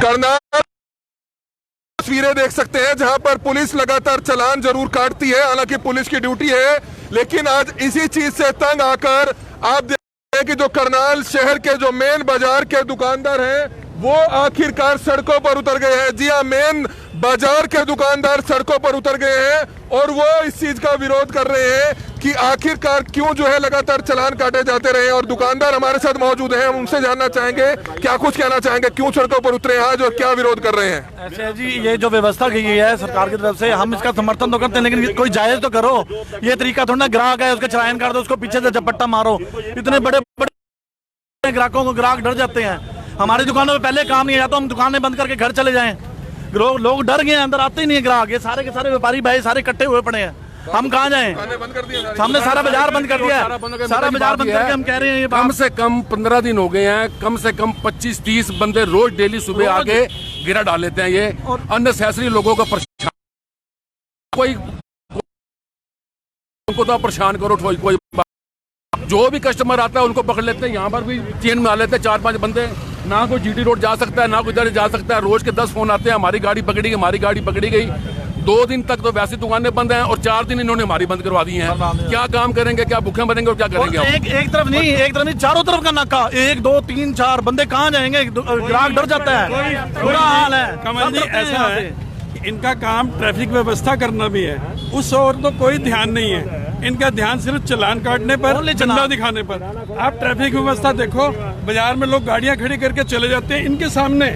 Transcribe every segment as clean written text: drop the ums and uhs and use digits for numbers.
करनाल तस्वीरें देख सकते हैं जहां पर पुलिस लगातार चालान जरूर काटती है, हालांकि पुलिस की ड्यूटी है, लेकिन आज इसी चीज से तंग आकर आप देखते हैं कि जो करनाल शहर के जो मेन बाजार के दुकानदार हैं वो आखिरकार सड़कों पर उतर गए हैं। जी हाँ, मेन बाजार के दुकानदार सड़कों पर उतर गए हैं और वो इस चीज का विरोध कर रहे हैं कि आखिरकार क्यों जो है लगातार चालान काटे जाते रहे। और दुकानदार हमारे साथ मौजूद हैं, हम उनसे जानना चाहेंगे क्या कुछ कहना चाहेंगे, क्यों सड़कों पर उतरे आज और क्या विरोध कर रहे हैं। ऐसे जी, ये जो व्यवस्था की गई है सरकार की तरफ से, हम इसका समर्थन तो करते हैं, लेकिन कोई जायज तो करो। ये तरीका थोड़ा ना, ग्राहक है उसका चालान काट दो, उसको पीछे से झपट्टा मारो। इतने बड़े बड़े ग्राहकों को, ग्राहक डर जाते हैं। हमारी दुकानों में पहले काम नहीं आता, हम दुकानें बंद करके घर चले जाएं। लोग डर गए, अंदर आते ही नहीं है ग्राहक। ये सारे के सारे व्यापारी भाई सारे इकट्ठे हुए पड़े हैं, हम कहाँ जाएं? हमने सारा बाजार बंद कर दिया है, सारा बाजार बंद करके हम कह रहे हैं कम से कम 15 दिन हो गए हैं, कम से कम 25-30 बंदे रोज डेली सुबह आके गिरा डाल लेते हैं। ये अननेसेसरी लोगों को परेशान, कोई उनको तो परेशान करो। कोई जो भी कस्टमर आता है उनको पकड़ लेते हैं, यहाँ पर भी चेन में आ लेते हैं 4-5 बंदे। ना कोई जीटी रोड जा सकता है, ना कोई इधर जा सकता है। रोज के 10 फोन आते हैं, हमारी गाड़ी पकड़ी गई, हमारी गाड़ी पकड़ी गई। 2 दिन तक तो वैसी दुकानें बंद हैं और 4 दिन इन्होंने हमारी बंद करवा दी हैं। क्या काम करेंगे, क्या भूखे मरेंगे और क्या करेंगे? एक तरफ नहीं, चारों तरफ का नाका, 1 2 3 4 बंदे कहाँ जाएंगे? ग्राहक डर जाता है, बुरा हाल है। कमल जी, ऐसा है, इनका काम ट्रैफिक व्यवस्था करना भी है, उस और तो कोई ध्यान नहीं है। इनका ध्यान सिर्फ चालान काटने पर, झंडा दिखाने पर। आप ट्रैफिक व्यवस्था देखो, बाजार में लोग गाड़ियां खड़ी करके चले जाते हैं, इनके सामने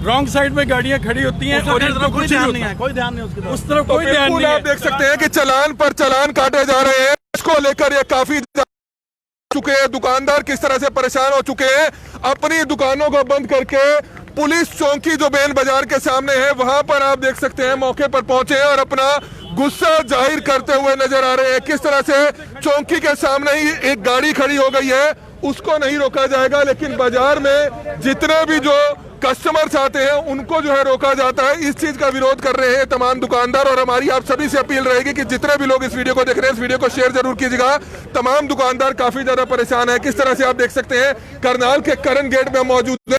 रॉन्ग साइड में गाड़ियां खड़ी होती हैं और कोई ध्यान नहीं है, कोई ध्यान नहीं उसकी तरफ। उस तरफ कोई ध्यान नहीं है। आप देख सकते हैं कि चालान पर चालान काटे जा रहे हैं, इसको लेकर ये काफी चुके हैं। दुकानदार किस तरह से परेशान हो चुके हैं, अपनी दुकानों को बंद करके पुलिस चौकी जो मेन बाजार के सामने है वहां पर आप देख सकते हैं मौके पर पहुंचे हैं और अपना गुस्सा जाहिर करते हुए नजर आ रहे हैं। किस तरह से चौकी के सामने ही एक गाड़ी खड़ी हो गई है, उसको नहीं रोका जाएगा, लेकिन बाजार में जितने भी जो कस्टमर्स आते हैं उनको जो है रोका जाता है। इस चीज का विरोध कर रहे हैं तमाम दुकानदार। और हमारी आप सभी से अपील रहेगी कि जितने भी लोग इस वीडियो को देख रहे हैं, इस वीडियो को शेयर जरूर कीजिएगा। तमाम दुकानदार काफी ज्यादा परेशान है। किस तरह से आप देख सकते हैं करनाल के करन गेट में मौजूद है,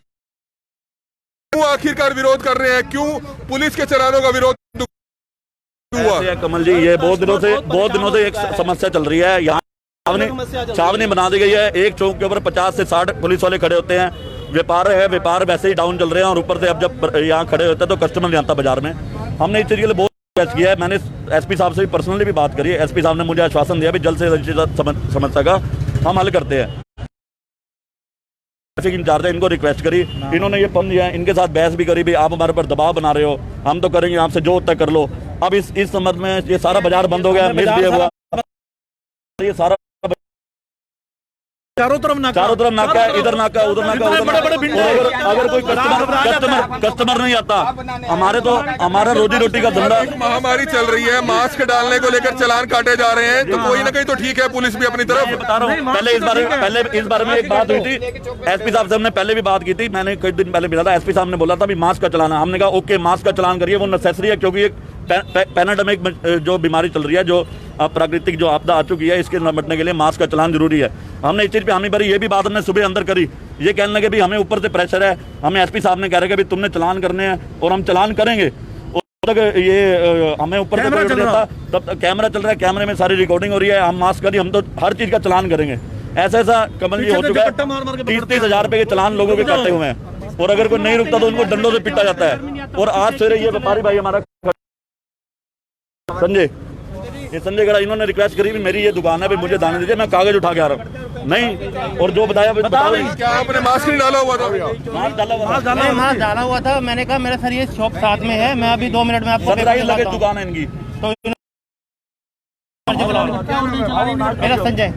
क्यों आखिरकार विरोध कर रहे हैं, क्यों पुलिस के चालानों का विरोध हुआ? कमल जी, ये बहुत दिनों से एक समस्या चल रही है। यहाँ छावनी बना दी गई है, एक चौक के ऊपर 50 से 60 पुलिस वाले खड़े होते हैं। व्यापार वैसे ही डाउन चल रहे हैं और ऊपर से अब जब यहाँ खड़े होते हैं तो कस्टमर नहीं आता बाजार में। हमने इस चीज के लिए बहुत प्रयास किया है। मैंने एसपी साहब से भी पर्सनली भी बात करी है। एसपी साहब ने मुझे आश्वासन दिया भी जल्द से जल्द समस्या का हम हल करते हैं। ट्रैफिक इंचार्ज है, इनको रिक्वेस्ट करी, इन्होंने ये पम दिया, इनके साथ बहस भी करी भी आप हमारे पर दबाव बना रहे हो, हम तो करेंगे, आपसे जो होता कर लो। अब इस संबंध में ये सारा बाजार बंद हो गया, मिसबिहेव हुआ, ये सारा चारों तरफ नाका है, इधर नाका, उधर नाका। अगर कोई कस्टमर नहीं आता, हमारा रोजी रोटी का धंधा। महामारी चल रही है, मास्क डालने को लेकर चालान काटे जा रहे हैं, तो कोई ना कहीं तो ठीक है, पुलिस भी अपनी तरफ। बता रहा हूँ, पहले इस बारे में एक बात हुई थी, एसपी साहब से हमने पहले भी बात की थी। मैंने कुछ दिन पहले मिला था, एसपी साहब ने बोला था मास्क का चलाना। हमने कहा ओके, मास्क का चलान करिए, वो नेसेसरी है, क्योंकि एक पैनाडेमिक जो बीमारी चल रही है, जो प्राकृतिक जो आपदा आ चुकी है, इसके निपटने के लिए मास्क का चलान जरूरी है। हमने इस चीज़ पे हामी भरी। ये भी बात हमने सुबह अंदर करी, ये कहने लगे भी हमें ऊपर से प्रेशर है, हमें एसपी साहब ने कह रहे कि तुमने चलान करने हैं और हम चलान करेंगे। और तक ये हमें ऊपर से देता, तब तक कैमरा चल रहा है, कैमरे में सारी रिकॉर्डिंग हो रही है, हम मास्क करिए, हम तो हर चीज़ का चलान करेंगे। ऐसा कमल जी हो चुका है, 30-30 हज़ार रुपये के चलान लोगों के काटे हुए हैं, और अगर कोई नहीं रुकता तो उनको डंडों से पीटा जाता है। और आज सवेरे ये व्यापारी भाई हमारा संजय गड़ा, इन्होंने रिक्वेस्ट करी भी मेरी ये दुकान है, भी मुझे दाने दीजिए, मैं कागज उठा के आ रहा हूँ। नहीं, और जो बताया क्या आपने मास्क नहीं डाला हुआ था? मास्क डाला हुआ था। मैंने कहा मेरा सर ये शॉप साथ में है, मैं अभी 2 मिनट में आपको लगे दुकान है इनकी। तो मेरा संजय,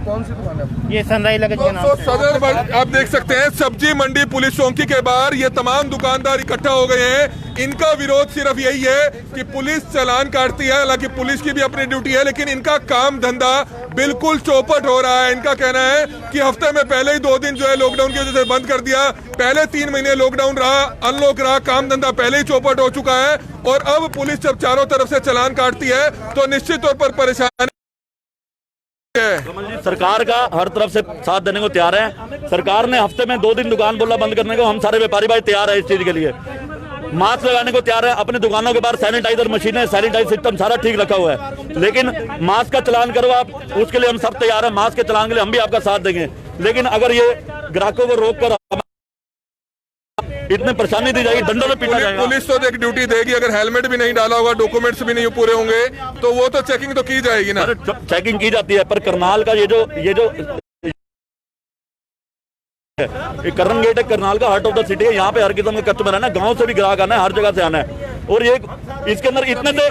ये सनराइज लगेज के नाम से। सदर आप देख सकते हैं सब्जी मंडी पुलिस चौकी के बाहर ये तमाम दुकानदार इकट्ठा हो गए हैं। इनका विरोध सिर्फ यही है कि पुलिस चालान काटती है, हालांकि पुलिस की भी अपनी ड्यूटी है, लेकिन इनका काम धंधा बिल्कुल चौपट हो रहा है। इनका कहना है कि हफ्ते में पहले ही 2 दिन जो है लॉकडाउन की वजह से बंद कर दिया, पहले 3 महीने लॉकडाउन रहा, अनलॉक रहा, काम धंधा पहले ही चौपट हो चुका है। और अब पुलिस जब चारों तरफ से चालान काटती है तो निश्चित तौर पर परेशानी। सरकार का हर तरफ से साथ देने को तैयार है। सरकार ने हफ्ते में 2 दिन दुकान बोला बंद करने को, हम सारे व्यापारी भाई तैयार है इस चीज के लिए। मास्क लगाने को तैयार है, अपनी दुकानों के बाहर सैनिटाइजर मशीनें, सैनिटाइज सिस्टम सारा ठीक रखा हुआ है, लेकिन मास्क का चलान करो आप, उसके लिए हम सब तैयार हैं। मास्क के चलान के लिए हम भी आपका साथ देंगे, लेकिन अगर ये ग्राहकों को रोक कर इतने परेशानी दी जाएगी, डंडों में पीटा जाएगा। पुलिस तो एक ड्यूटी देगी, अगर हेलमेट भी नहीं डाला होगा, डॉक्यूमेंट्स भी नहीं पूरे होंगे, तो वो तो चेकिंग तो की जाएगी ना। चेकिंग की जाती है, पर करनाल का ये जो करन गेट है, करनाल का हार्ट ऑफ द सिटी है, यहाँ पे हर किस्म का कस्टमर है ना, गांव से भी ग्राहक आना है, हर जगह से आना है। और ये इसके अंदर इतने से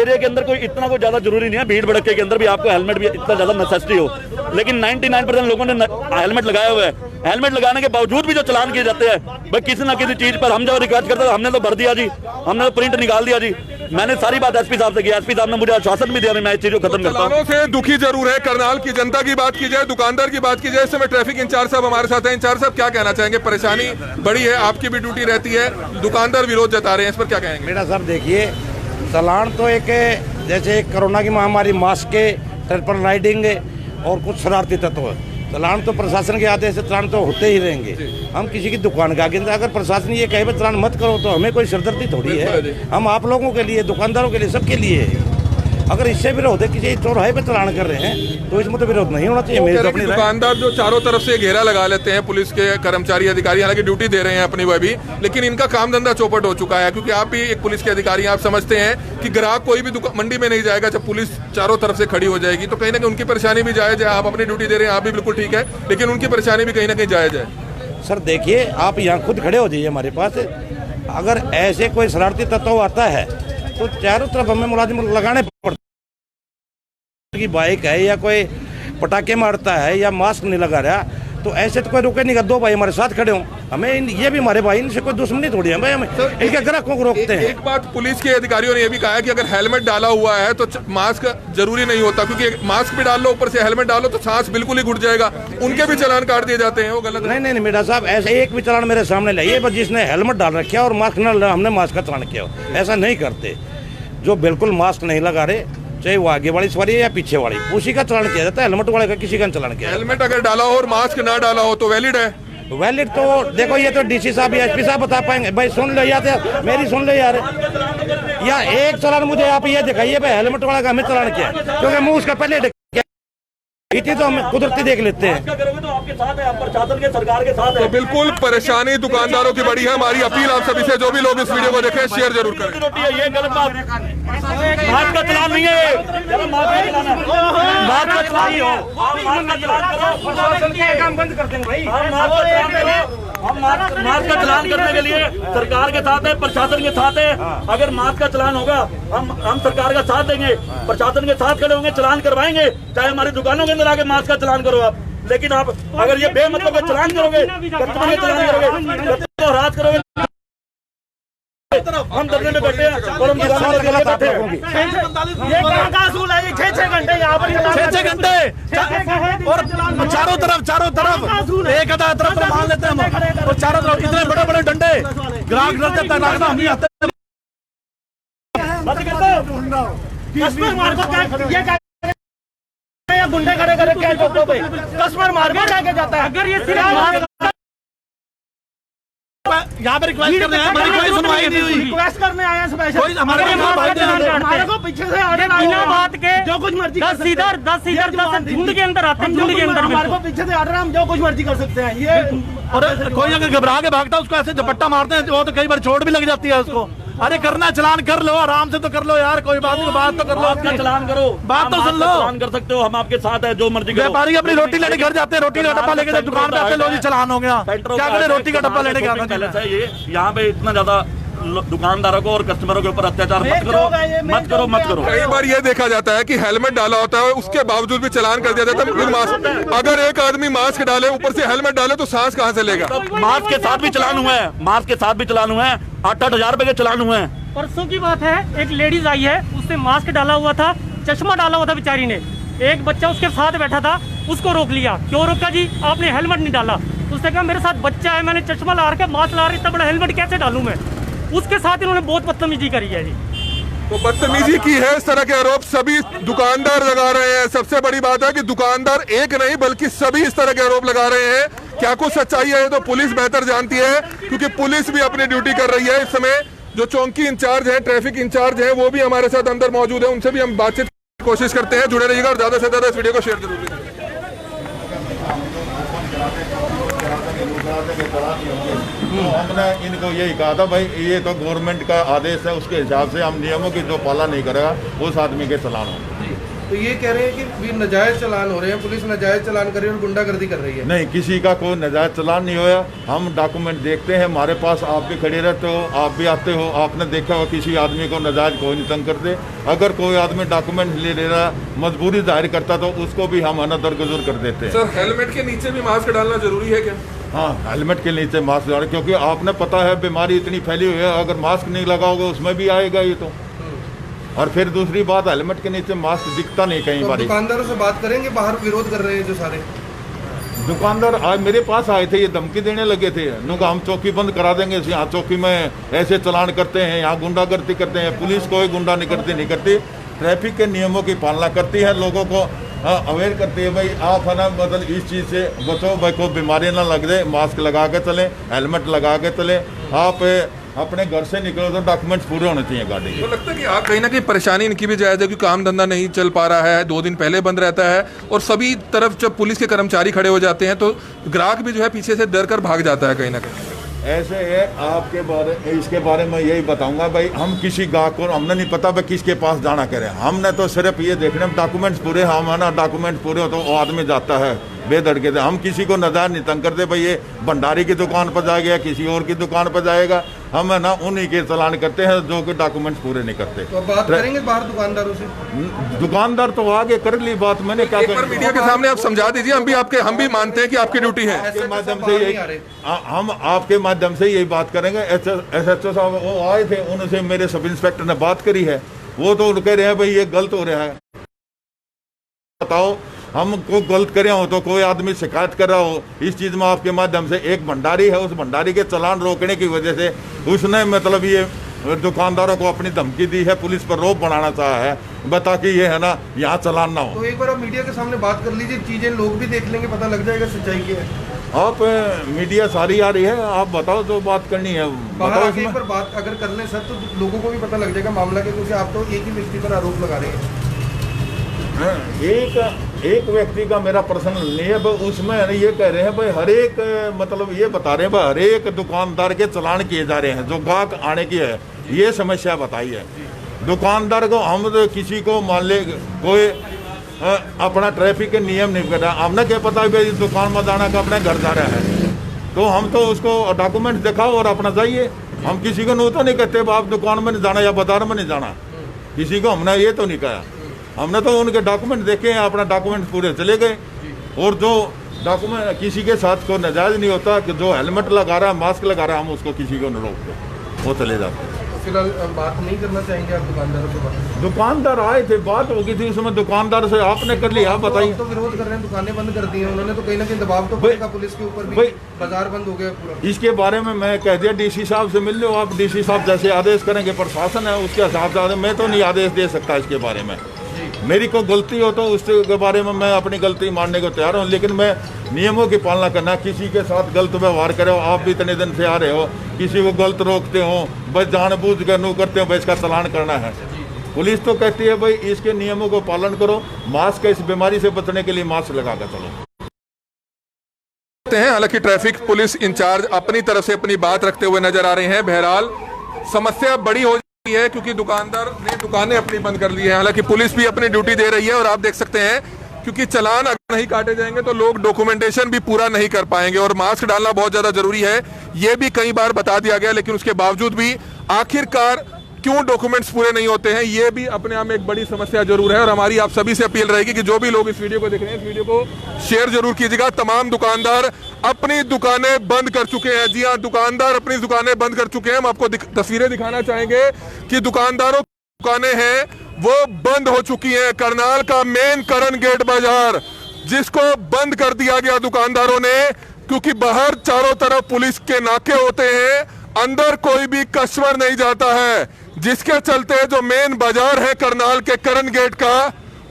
एरिया के अंदर कोई इतना कोई ज्यादा जरूरी नहीं है, भीड़ भड़के के अंदर भी आपको हेलमेट भी इतना ज्यादा नेसेसिटी हो, लेकिन 99% लोगों ने हेलमेट लगाया हुआ है। हेलमेट लगाने के बावजूद भी जो चलान किए जाते हैं, भाई किसी ना किसी चीज पर हम जब रिक्वेस्ट करते हैं, हमने तो भर दिया जी, हमने तो प्रिंट निकाल दिया जी। मैंने सारी बात एसपी साहब से की, एसपी साहब ने मुझे आश्वासन भी दिया, मैं इस चीज को खत्म करता हूं। से दुखी जरूर है, करनाल की जनता की बात की जाए, दुकानदार की बात की जाए, इस समय ट्रैफिक इंचार्ज साहब हमारे साथ हैं। इंचार्ज साहब क्या कहना चाहेंगे? परेशानी बड़ी है, आपकी भी ड्यूटी रहती है, दुकानदार विरोध जता रहे हैं, इस पर क्या कहेंगे? बेटा साहब देखिए, चालान तो एक जैसे कोरोना की महामारी, मास्क के ट्रिपल राइडिंग और कुछ शरारती तत्व, चालान तो प्रशासन के आदेश से चालान तो होते ही रहेंगे। हम किसी की दुकान का आगे अगर प्रशासन ये कहे चालान मत करो तो हमें कोई सिरदर्दी थोड़ी है, हम आप लोगों के लिए, दुकानदारों के लिए, सबके लिए। अगर इससे विरोध है, किसी चौराहे पे चालान कर रहे हैं तो इसमें तो विरोध नहीं होना चाहिए। मेरी तो अपनी दुकानदार जो चारों तरफ से घेरा लगा लेते हैं, पुलिस के कर्मचारी अधिकारी, हालांकि ड्यूटी दे रहे हैं अपनी वह भी, लेकिन इनका काम धंधा चौपट हो चुका है, क्योंकि आप भी एक पुलिस के अधिकारी, आप समझते हैं कि ग्राहक कोई भी मंडी में नहीं जाएगा जब पुलिस चारों तरफ से खड़ी हो जाएगी, तो कहीं ना कहीं उनकी परेशानी भी जायज है। आप अपनी ड्यूटी दे रहे हैं, आप भी बिल्कुल ठीक है, लेकिन उनकी परेशानी भी कहीं ना कहीं जायज है। सर देखिए, आप यहाँ खुद खड़े हो जाइए हमारे पास, अगर ऐसे कोई शरारती तत्व आता है तो चारों तरफ हमें मुलाजिम लगाने पड़ते, की बाइक है या कोई पटाखे मारता है या मास्क नहीं लगा रहा, तो ऐसे तो कोई रुके नहीं। दो भाई हमारे साथ खड़े हो, हमें ये भी हमारे भाई, इनसे कोई दुश्मनी थोड़ी है भाई, हमें इनके ग्राहकों को रोकते हैं। एक बात पुलिस के अधिकारियों ने यह भी कहा है कि अगर हेलमेट डाला हुआ है तो मास्क जरूरी नहीं होता, क्योंकि मास्क भी डाल लो, ऊपर से हेलमेट डालो तो सांस बिल्कुल ही घुट जाएगा, उनके भी चालान काट दिए जाते हैं। वो गलत नहीं मेरा साहब, ऐसे एक भी चालान मेरे सामने लाइए, बस जिसने हेलमेट डाल रखा और मास्क न, हमने मास्क का चालान किया, ऐसा नहीं करते। जो बिल्कुल मास्क नहीं लगा रहे, चाहे वो आगे वाली सवारी है या पीछे वाली, उसी का चालान किया जाता है, हेलमेट वाले का किसी का चालान किया। हेलमेट अगर डाला हो और मास्क ना डाला हो तो वैलिड है? वैलिड तो देखो, ये तो डीसी साहब या एसपी साहब बता पाएंगे। भाई सुन लो या तो मेरी सुन लो यार, या एक चालान मुझे आप ये दिखाइए भाई हेलमेट वाला का हमें चालान किया, क्योंकि मुँह उसका पहले इतनी तो हम कुदरती देख लेते हैं। तो आपके साथ है, प्रशासन के, सरकार के साथ है। तो बिल्कुल परेशानी दुकानदारों की बड़ी है। हमारी अपील आप सभी से, जो भी लोग इस वीडियो को देखें, शेयर जरूर करें। रोटी है, ये गलत बात, मास्क का चलान नहीं है, मास्क का चलान ही हो, मास्क का चलान करो, काम बंद कर देंगे भाई। हम मास्क का चलान करने के लिए सरकार के साथ है, प्रशासन के साथ है। अगर मास्क का चलान होगा, हम सरकार का साथ देंगे, प्रशासन के साथ खड़े होंगे, चलान करवाएंगे, चाहे हमारी दुकानों के अंदर आके मास्क का चलान करो आप। लेकिन आप अगर ये बेमतलब का चलान करोगे, कस्टमर का चलान करोगे, तो हरास करोगे, हम धरने में बैठे हैं और हम दुकानों में बैठे हैं। ये का असूल है, 6-6 घंटे यहाँ पर 6-6 घंटे और चारों तरफ एक आधा तरफ मान लेते हैं हम, और चारों तरफ इतने बड़े बड़े डंडे, ग्राहक डरते तक हम नहीं आते। कस्टमर मार को क्या गुंडे खड़े करे क्या चौकों पे, कस्टमर मार को जाके जाता है। अगर ये सिर्फ यहाँ पे रिक्वेस्ट करने आए, हमारी कोई सुनवाई नहीं हुई। रिक्वेस्ट करने आए हैं स्पेशल, कोई हमारे को पीछे से आगे बिना बात के जो कुछ मर्जी 10 इधर 10 झुंड के अंदर आते हैं, झुंड के अंदर हमारे को पीछे से ऑर्डर, हम जो कुछ मर्जी कर सकते हैं। ये और कोई अगर घबरा के भागता है उसको ऐसे झपट्टा मारते हैं, वो तो कई बार चोट भी लग जाती है उसको। अरे करना चलान कर लो, आराम से तो कर लो यार, कोई बात नहीं, बात तो कर लो, आपका चलान करो, बात तो सुन लो। चलान कर सकते हो, हम आपके साथ है, जो मर्जी करो। व्यापारी अपनी रोटी लेने घर जाते हैं, रोटी का डब्बा लेके दुकान पे आते हैं, लो जी चलान हो गया, क्या करें, रोटी का डब्बा लेने गया। ये यहाँ पे इतना ज्यादा दुकानदारों को और कस्टमरों के ऊपर अत्याचार मत करो। कई बार ये देखा जाता है कि हेलमेट डाला होता है, उसके बावजूद भी चालान कर दिया जाता है बिन मास्क। अगर एक आदमी मास्क डाले, ऊपर से हेलमेट डाले, तो सांस कहाँ से लेगा? मास्क के साथ भी चलान हुआ है, मास्क के साथ भी चलान हुआ है, 8-8 हजार रुपए के चलान हुए हैं। परसों की बात है, एक लेडीज आई है, उसने मास्क डाला हुआ था, चश्मा डाला हुआ था बेचारी ने, एक बच्चा उसके साथ बैठा था, उसको रोक लिया। क्यों रोका जी? आपने हेलमेट नहीं डाला। उसने कहा मेरे साथ बच्चा है, मैंने चश्मा ला रखा, मास्क ला रही, इतना बड़ा हेलमेट कैसे डालूं मैं? उसके साथ इन्होंने बहुत बदतमीजी करी है जी। तो बदतमीजी की है, इस तरह के आरोप सभी दुकानदार लगा रहे हैं। सबसे बड़ी बात है कि दुकानदार एक नहीं बल्कि सभी इस तरह के आरोप लगा रहे हैं। क्या कुछ सच्चाई है तो पुलिस बेहतर जानती है। क्योंकि पुलिस भी अपनी ड्यूटी कर रही है। इस समय जो चौकी इंचार्ज है, ट्रैफिक इंचार्ज है, वो भी हमारे साथ अंदर मौजूद है, उनसे भी हम बातचीत की कोशिश करते हैं। जुड़े रहिएगा और ज्यादा से ज्यादा इस वीडियो को शेयर जरूर कीजिए। हमने इनको यही कहा था भाई ये तो गवर्नमेंट का आदेश है, उसके हिसाब से हम नियमों की जो पालन नहीं करेगा उस आदमी के चालान होंगे। तो ये कह रहे हैं कि भी नाजायज चलान हो रहे हैं, पुलिस नाजायज चलान कर रही है और गुंडागर्दी कर रही है। नहीं, किसी का कोई नाजायज चलान नहीं होया। हम डॉक्यूमेंट देखते हैं, हमारे पास आप भी खड़े रहते हो, आप भी आते हो, आपने देखा हो किसी आदमी को नाजायज कोई नहीं तंग करते। अगर कोई आदमी डॉक्यूमेंट ले रहा, मजबूरी जाहिर करता तो उसको भी हम दरगुजर कर देते हैं। सर, हेलमेट के नीचे भी मास्क डालना जरूरी है क्या? हाँ, हेलमेट के नीचे मास्क डालें, क्योंकि आपने पता है बीमारी इतनी फैली हुई है, अगर मास्क नहीं लगाओगे उसमें भी आएगा ये तो। और फिर दूसरी बात, हेलमेट के नीचे मास्क दिखता नहीं कहीं बार। दुकानदारों से बात करेंगे, बाहर विरोध कर रहे हैं जो सारे दुकानदार आज मेरे पास आए थे, ये धमकी देने लगे थे, उनका हम चौकी बंद करा देंगे, यहाँ चौकी में ऐसे चलान करते हैं, यहाँ गुंडागर्दी करते हैं। पुलिस कोई गुंडा नहीं करती, ट्रैफिक के नियमों की पालना करती है, लोगों को अवेयर करती है। भाई आप है ना, मतलब इस चीज़ से बचो, भाई कोई बीमारी ना लग जाए, मास्क लगा के चले, हेलमेट लगा के चले। आप अपने घर से निकलो तो डॉक्यूमेंट्स पूरे होने चाहिए गाड़ी के। तो लगता है कि आप कहीं ना कहीं परेशानी इनकी भी जायज़ है, क्योंकि काम धंधा नहीं चल पा रहा है, 2 दिन पहले बंद रहता है और सभी तरफ जब पुलिस के कर्मचारी खड़े हो जाते हैं तो ग्राहक भी जो है पीछे से डर कर भाग जाता है कहीं ना कहीं। ऐसे है, आपके बारे इसके बारे में यही बताऊंगा भाई, हम किसी गाहक को हमने नहीं पता भाई किसके पास जाना करें। हमने तो सिर्फ ये देखना डॉक्यूमेंट्स पूरे, हम है ना डॉक्यूमेंट्स पूरे हो तो वो आदमी जाता है बेधड़के से। हम किसी को नजर नहीं तंग करते भाई ये भंडारी की दुकान पर जाएगा, किसी और की दुकान पर जाएगा, हम है ना उन्हीं के चालान करते हैं जो कि डॉक्यूमेंट्स पूरे नहीं करते। तो बात करेंगे बाहर दुकानदारों से। दुकानदार तो आगे कर ली बात, मैंने क्या एक बार मीडिया के सामने आप समझा दीजिए, हम भी मानते हैं कि आपकी ड्यूटी है। आपके माध्यम से हम आपके माध्यम से यही बात करेंगे। SHO साहब वो आए थे, उनसे मेरे सब इंस्पेक्टर ने बात करी है, वो तो कह रहे हैं भाई ये गलत हो रहा है। बताओ, हम को गलत करे हो तो कोई आदमी शिकायत कर रहा हो इस चीज़ में, आपके माध्यम से एक भंडारी है, उस भंडारी के चालान रोकने की वजह से उसने मतलब ये दुकानदारों को अपनी धमकी दी है, पुलिस पर रोप बनाना चाहा है, बता कि ये है ना यहाँ चालान ना हो। तो एक बार आप मीडिया के सामने बात कर लीजिए, चीजें लोग भी देख लेंगे, पता लग जाएगा सच्चाई क्या है। आप मीडिया सारी आ रही है, आप बताओ जो बात करनी है बताओ। एक बार बात अगर कर लें सर तो लोगों को भी पता लग जाएगा मामला क्या, क्योंकि आप तो एक ही व्यक्ति पर आरोप लगा रहे हैं। एक व्यक्ति का मेरा पर्सनल नहीं है, उसमें ये कह रहे हैं भाई हर एक, मतलब ये बता रहे हैं भाई हर एक दुकानदार के चालान किए जा रहे हैं जो गाहक आने की है, ये समस्या बताई है। दुकानदार को हम तो किसी को मान ले कोई अपना ट्रैफिक के नियम नहीं कर रहा, हमने क्या पता भाई दुकान में जाना का अपने घर जा रहा है, तो हम तो उसको डॉक्यूमेंट दिखाओ और अपना जाइए। हम किसी को नहीं तो नहीं कहते आप दुकान में नहीं जाना या बाजार में नहीं जाना, किसी को हमने ये तो नहीं कहा। हमने तो उनके डॉक्यूमेंट देखे हैं, अपना डॉक्यूमेंट पूरे चले गए। और जो डॉक्यूमेंट किसी के साथ को नाजायज नहीं होता कि जो हेलमेट लगा रहा है, मास्क लगा रहा है, हम उसको किसी को नहीं रोकते, वो चले जाते हैं। फिलहाल बात नहीं करना चाहेंगे आप दुकानदारों से? बात दुकानदार आए थे, बात हो गई थी उसमें, दुकानदार से आपने कर लिया, आप बताइए। तो विरोध कर रहे हैं, दुकानें बंद कर दी हैं उन्होंने, तो कहीं ना कहीं दबाव तो पड़ेगा पुलिस के ऊपर भी, बाजार बंद हो गया पूरा। इसके बारे में मैं कह दिया DC साहब से मिल लो आप, DC साहब जैसे आदेश करेंगे, प्रशासन है उसके हिसाब से, मैं तो नहीं आदेश दे सकता इसके बारे में। मेरी को गलती हो तो उसके बारे में मैं अपनी गलती मानने को तैयार हूँ, लेकिन मैं नियमों की पालना करना, किसी के साथ गलत व्यवहार करे हो, आप भी इतने दिन से आ रहे हो, किसी को गलत रोकते हो, बस जानबूझ कर नू करते हो, भाई इसका चालान करना है। पुलिस तो कहती है भाई इसके नियमों को पालन करो, मास्क, इस बीमारी से बचने के लिए मास्क लगा कर चलो। हालांकि ट्रैफिक पुलिस इंचार्ज अपनी तरफ से अपनी बात रखते हुए नजर आ रहे हैं। बहरहाल समस्या बड़ी हो है क्योंकि दुकानदार ने दुकानें अपनी बंद कर ली है। हालांकि पुलिस भी अपनी ड्यूटी दे रही है और आप देख सकते हैं क्योंकि चालान अगर नहीं काटे जाएंगे तो लोग डॉक्यूमेंटेशन भी पूरा नहीं कर पाएंगे और मास्क डालना बहुत ज्यादा जरूरी है, ये भी कई बार बता दिया गया, लेकिन उसके बावजूद भी आखिरकार क्यों डॉक्यूमेंट्स पूरे नहीं होते हैं, ये भी अपने आप में एक बड़ी समस्या जरूर है। और हमारी आप सभी से अपील रहेगी कि जो भी लोग इस वीडियो को देख रहे हैं, इस वीडियो को शेयर जरूर कीजिएगा। तमाम दुकानदार अपनी दुकानें बंद कर चुके हैं। जी हाँ, दुकानदार अपनी दुकानें बंद कर चुके हैं। हम आपको तस्वीरें दिखाना चाहेंगे कि दुकानदारों की दुकानें हैं वो बंद हो चुकी हैं। करनाल का मेन करण गेट बाजार जिसको बंद कर दिया गया दुकानदारों ने, क्योंकि बाहर चारों तरफ पुलिस के नाके होते हैं, अंदर कोई भी कस्टमर नहीं जाता है, जिसके चलते जो मेन बाजार है करनाल के करण गेट का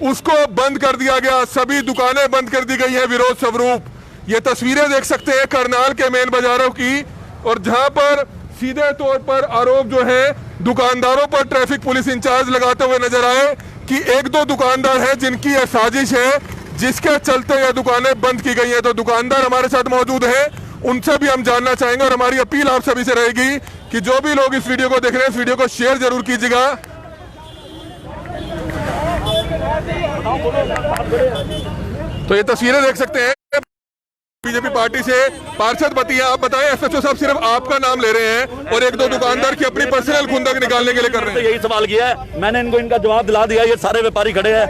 उसको बंद कर दिया गया। सभी दुकानें बंद कर दी गई हैं विरोध स्वरूप। ये तस्वीरें देख सकते हैं करनाल के मेन बाजारों की, और जहां पर सीधे तौर पर आरोप जो है दुकानदारों पर ट्रैफिक पुलिस इंचार्ज लगाते हुए नजर आए कि एक दो दुकानदार हैं जिनकी यह साजिश है, जिसके चलते यह दुकानें बंद की गई हैं। तो दुकानदार हमारे साथ मौजूद हैं, उनसे भी हम जानना चाहेंगे और हमारी अपील आप सभी से रहेगी कि जो भी लोग इस वीडियो को देख रहे हैं इस वीडियो को शेयर जरूर कीजिएगा। तो ये तस्वीरें देख सकते हैं बीजेपी पार्टी से पार्षद पति हैं। आप बताएं एसएचओ साहब सिर्फ आपका नाम ले रहे हैं और एक दो दुकानदार की अपनी पर्सनल खुंदक निकालने के लिए कर रहे हैं। यही सवाल किया है मैंने, इनको इनका जवाब दिला दिया। ये सारे व्यापारी खड़े हैं,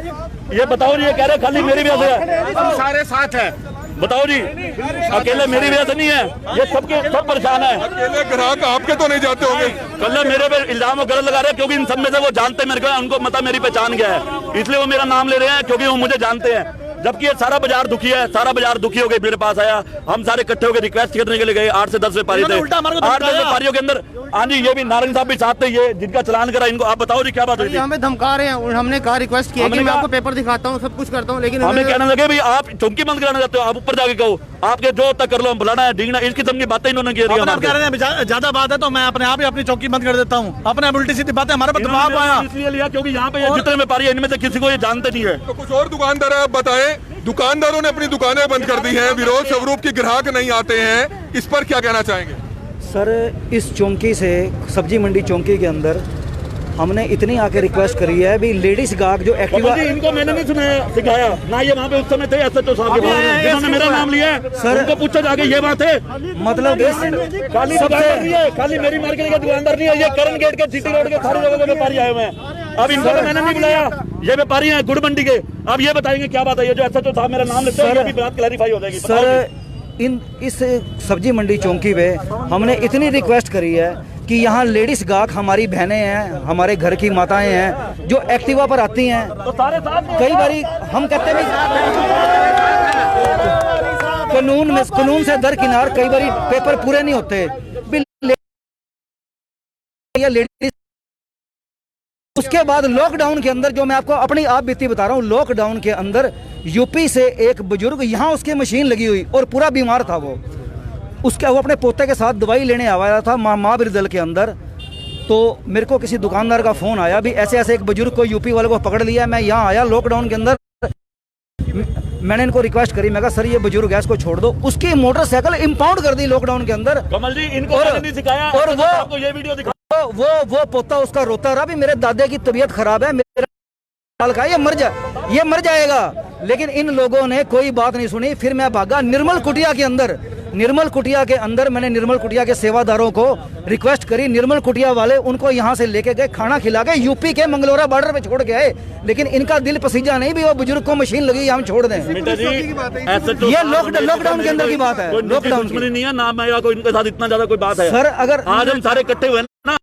ये बताओ जी, ये कह रहे खाली मेरी वजह से है, हम सारे साथ हैं। बताओ जी, अकेले मेरी वजह से नहीं है, ये सबके सब परेशान है। अकेले ग्राहक आपके तो नहीं जाते होंगे? कल मेरे पे इल्जाम गलत लगा रहे हैं क्योंकि इन सब में से वो जानते हैं मेरे को, उनको मतलब मेरी पहचान क्या है, इसलिए वो मेरा नाम ले रहे हैं क्योंकि वो मुझे जानते हैं। जबकि ये सारा बाजार दुखी है, सारा बाजार दुखी हो गए मेरे पास आया। हम सारे इकट्ठे होकर रिक्वेस्ट करने के लिए गए। 8 से 10 व्यापारी थे, 8 व्यापारियों के अंदर हाँ जी ये भी नारंग साहब भी साथ थे, ये जिनका चलान करा इनको। आप बताओ जी क्या बात हुई थी? हमें धमका रहे हैं, हमने कहा रिक्वेस्ट किया कि मैं आपको पेपर दिखाता हूँ, सब कुछ करता हूँ, लेकिन हमें कहने लगे भाई आप चौकी बंद कराना चाहते हो, आप ऊपर जाके कहो, आपके जो तक कर लो, हम बुलाना है ढींगना, इस किस्म की बातें इन्होंने की। ज्यादा बात है तो मैं अपने आप ही अपनी चौकी बंद कर देता हूँ। अपने उल्टी सीधी बातें हमारे पर दबाव आया इसलिए लिया क्योंकि यहाँ पे जितने व्यापारी है इनमें से किसी को ये जानते नहीं है। तो कुछ और दुकानदार आप बताएं, दुकानदारों ने अपनी दुकानें बंद कर दी हैं, विरोध स्वरूप की ग्राहक नहीं आते हैं, इस पर क्या कहना चाहेंगे? सर इस चौकी से सब्जी मंडी चौकी के अंदर हमने इतनी आके रिक्वेस्ट करी है भी लेडीज गाहक जो एक्टिवा, इनको मैंने नहीं सुनाया सिखाया ना, ये वहाँ पे उस समय थे एसएचओ साहब के पास जिन्होंने मेरा नाम लिया है सर, उनको पूछो जाके ये बात है। मतलब खाली दुकानदार नहीं है, खाली मेरी मार्केट का दुकानदार नहीं है, ये करण गेट के सिटी रोड के सारे लोगों के व्यापारी आए हुए हैं। अब इनको तो मैंने नहीं बुलाया, ये व्यापारी हैं गुड़ मंडी के। अब ये बताएंगे क्या बात है, ये जो एसएचओ साहब मेरा नाम लेते हैं ये भी बात क्लैरिफाई हो जाएगी सर। इस सब्जी मंडी चौकी पे हमने इतनी रिक्वेस्ट करी है कि यहाँ लेडीज गाहक हमारी बहनें हैं, हमारे घर की माताएं हैं जो एक्टिवा पर आती हैं। तो सारे साथ कई बारी हम कहते हैं कानून से दरकिनार कई बारी पेपर पूरे नहीं होते। लेडीज उसके बाद लॉकडाउन के अंदर जो मैं आपको अपनी आप बीती बता रहा हूँ, लॉकडाउन के अंदर यूपी से एक बुजुर्ग यहाँ उसकी मशीन लगी हुई और पूरा बीमार था वो अपने पोते के साथ दवाई लेने आया था महावीर दल के अंदर। तो मेरे को किसी दुकानदार का फोन आया भी ऐसे ऐसे एक बुजुर्ग को यूपी वाले को पकड़ लिया। मैं यहाँ आया लॉकडाउन के अंदर, मैंने इनको रिक्वेस्ट करी, मैं कहा सर ये बुजुर्ग है इसको छोड़ दो। उसकी मोटरसाइकिल इंपाउंड कर दी लॉकडाउन के अंदर। कमल जी इनको नहीं सिखाया और वो आपको ये वीडियो दिखा, वो पोता उसका रोता रहा भी मेरे दादा की तबीयत खराब है, मेरा साल का ये मर जाएगा। लेकिन इन लोगों ने कोई बात नहीं सुनी। फिर मैं भागा निर्मल कुटिया के अंदर मैंने निर्मल कुटिया के सेवादारों को रिक्वेस्ट करी। निर्मल कुटिया वाले उनको यहाँ से लेके गए, खाना खिला के यूपी के मंगलोरा बॉर्डर पे छोड़ के आए। लेकिन इनका दिल पसीजा नहीं भी वो बुजुर्ग को मशीन लगी हम छोड़ दें। ये लॉकडाउन के अंदर की बात है, लॉकडाउन की नहीं है ना, मेरा कोई इनके साथ इतना ज्यादा कोई बात है सर। अगर आज हम सारे इकट्ठे हुए ना,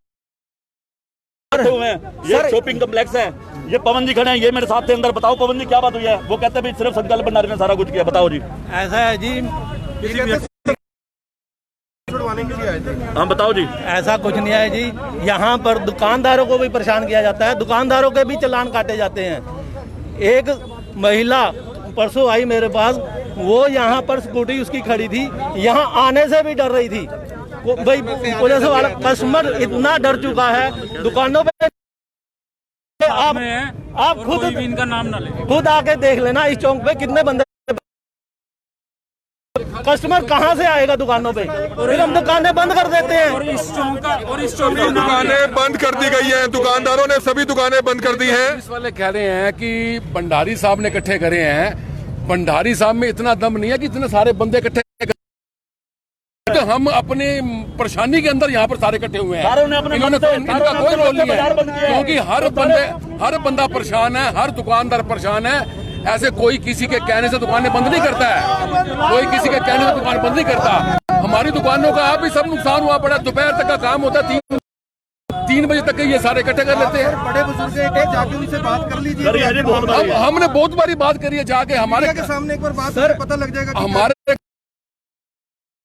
ये शॉपिंग कम्प्लेक्स है, ये पवन जी खड़े हैं, ये मेरे साथ थे अंदर। बताओ पवन जी क्या बात हुई है? वो कहते हैं सिर्फ संकल्प भंडारी ने सारा कुछ किया। बताओ जी। ऐसा है जी, हाँ बताओ जी। ऐसा कुछ नहीं है जी, यहाँ पर दुकानदारों को भी परेशान किया जाता है, दुकानदारों के भी चालान काटे जाते हैं। एक महिला परसों आई मेरे पास, वो यहाँ पर स्कूटी उसकी खड़ी थी, यहाँ आने से भी डर रही थी भाई। पुलिस वाला कस्टमर इतना डर चुका है दुकानों पे, आप खुद इनका नाम ना ले, खुद आके देख लेना इस चौक पे कितने बंदे, कस्टमर कहाँ से आएगा दुकानों पे? फिर हम दुकानें बंद कर देते हैं। और इस चौक दुकानें बंद कर दी गई हैं, दुकानदारों ने सभी दुकानें बंद कर दी हैं। पुलिस वाले कह रहे हैं कि भंडारी साहब ने इकट्ठे करे हैं। भंडारी साहब में इतना दम नहीं है कि इतने सारे बंदे इकट्ठे, तो हम अपने परेशानी के अंदर यहाँ पर सारे इकट्ठे हुए हैं। इन्होंने इनका कोई रोल नहीं है क्योंकि हर बंदा परेशान है, हर दुकानदार परेशान है। ऐसे कोई किसी के कहने से दुकानें बंद नहीं करता है, कोई किसी के कहने से दुकान बंद नहीं करता। हमारी दुकानों का आप भी सब नुकसान हुआ पड़ा। दोपहर तक का काम होता है, 3 बजे तक ये सारे इकट्ठे कर लेते हैं। बड़े बुजुर्ग जाके उनसे बात कर लीजिए। हमने बहुत बारी बात करी है जाके, हमारे सामने एक बार बात पता लग जाएगा। हमारे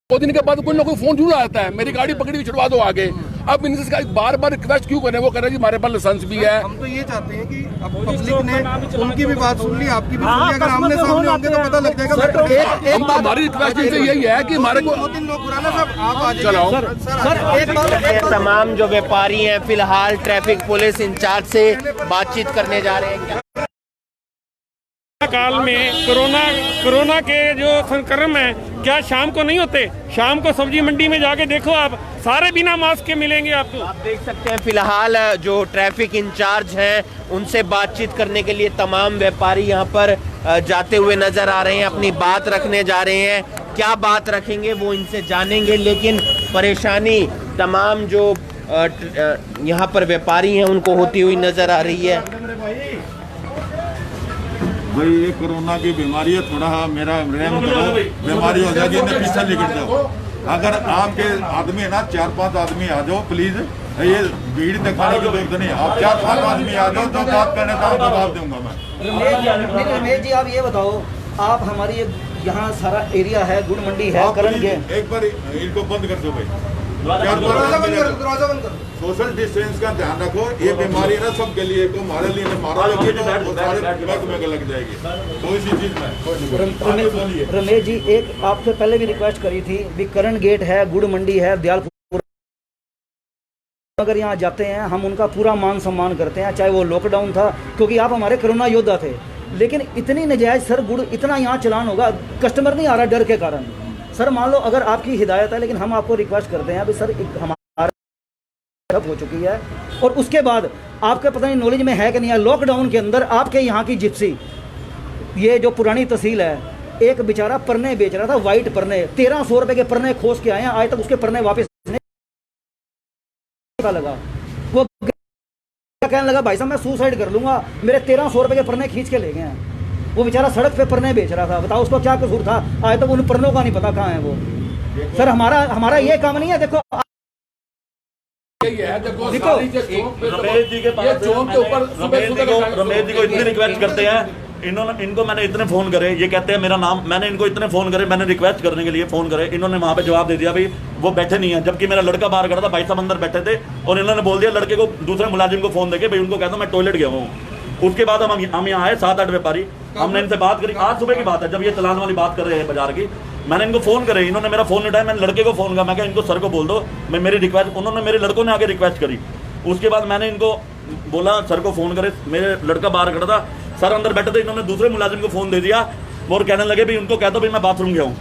2 दिन के बाद कोई ना कोई फोन जरूर आता है, मेरी गाड़ी पकड़ी हुई छुड़वा दो आगे। अब इनसे बार बार रिक्वेस्ट क्यों करें? वो कह रहे हैं हमारे पास लाइसेंस भी है। हम तो ये चाहते हैं कि अब पब्लिक ने उनकी भी बात सुन ली, आपकी भी सुन ली, अगर आमने सामने होंगे तो पता लग जाएगा। हम तो हमारी रिक्वेस्ट इनसे यही है कि हमारे को 2-3 लोग बुलाना साहब, आप आ चलाओ। जाइए। तमाम जो व्यापारी हैं फिलहाल ट्रैफिक पुलिस इंचार्ज से बातचीत करने जा रहे हैं। काल में कोरोना के जो संक्रमण है, क्या शाम को नहीं होते? शाम को सब्जी मंडी में जाके देखो, आप सारे बिना मास्क के मिलेंगे आपको। आप देख सकते हैं फिलहाल जो ट्रैफिक इंचार्ज हैं उनसे बातचीत करने के लिए तमाम व्यापारी यहाँ पर जाते हुए नजर आ रहे हैं, अपनी बात रखने जा रहे हैं। क्या बात रखेंगे वो इनसे जानेंगे, लेकिन परेशानी तमाम जो यहाँ पर व्यापारी हैं उनको होती हुई नजर आ रही है। भाई ये कोरोना की बीमारी है, थोड़ा मेरा रहम करो, बीमारी हो जाएगी, इन्हें पीछे लेकर जाओ। अगर आपके आदमी है ना 4-5 आदमी आ जाओ प्लीज, ये भीड़ दिखाने की जरूरत नहीं, आप 4-5 आदमी आ जाओ, जो बात करने का जवाब दूंगा मैं। रमेश जी आप ये बताओ, आप हमारी यहाँ सारा एरिया है, गुड़ मंडी है, करण गेट, एक बार इनको बंद कर दो भाई, दरवाजा बंद करो। सोशल डिस्टेंस का ध्यान रखो। ये बीमारी ना सबके लिए, को हमारे लिए हमारा लगी तो वो सारे में लग जाएगी, कोई सी चीज में। रमेश जी एक आपसे पहले भी रिक्वेस्ट करी थी भी करण गेट है, गुड़ मंडी है, दयालपुर, अगर यहाँ जाते हैं हम उनका पूरा मान सम्मान करते हैं, चाहे वो लॉकडाउन था, क्योंकि आप हमारे कोरोना योद्धा थे। लेकिन इतनी नजायज सर गुड़ इतना यहाँ चलान होगा, कस्टमर नहीं आ रहा डर के कारण। सर मान लो अगर आपकी हिदायत है, लेकिन हम आपको रिक्वेस्ट करते हैं अभी सर हमारा हो चुकी है, और उसके बाद आपके पता नहीं नॉलेज में है कि नहीं है, लॉकडाउन के अंदर आपके यहाँ की जिप्सी, ये जो पुरानी तहसील है, एक बेचारा परने बेच रहा था, वाइट परने, 1300 रुपए के परने खोज के आए हैं, आज तक उसके परने वापस नहीं लगा। वो कहने लगा भाई साहब मैं सुसाइड कर लूंगा, मेरे 1300 रुपए के परने खींच के ले गए हैं। वो बेचारा सड़क पे परने बेच रहा था, बताओ उसको क्या कसूर था? आज तक उन परनों का नहीं पता कहाँ है वो। सर हमारा ये काम नहीं है। देखो रमेश जी के पास रमेश जी को इतनी रिक्वेस्ट करते हैं, इनको मैंने इतने फोन करे, ये कहते हैं मेरा नाम, मैंने इनको इतने फोन करे, मैंने रिक्वेस्ट करने के लिए फोन करे, इन्होंने वहाँ पे जवाब दे दिया भाई वो बैठे नहीं है, जबकि मेरा लड़का बाहर खड़ा था, भाई साहब अंदर बैठे थे, और इन्होंने बोल दिया लड़के को, दूसरे मुलाजिम को फोन देके भाई उनको कहता मैं टॉयलेट गया हूँ। उसके बाद हम यहाँ आए 7-8 व्यापारी, हमने इनसे बात करी, आज सुबह की बात है जब ये चलान वाली बात कर रहे हैं बाजार की, मैंने इनको फोन करे, इन्होंने मेरा फोन उठाया, मैंने लड़के को फोन किया, मैं कहा इनको सर को बोल दो मैं मेरी रिक्वेस्ट, उन्होंने मेरे लड़कों ने आगे रिक्वेस्ट करी। उसके बाद मैंने इनको बोला सर को फोन करे, मेरे लड़का बाहर खड़ा था, सर अंदर बैठे थे, इन्होंने दूसरे मुलाजिम को फोन दे दिया और कहने लगे भाई उनको कहता भाई मैं बाथरूम गया हूँ।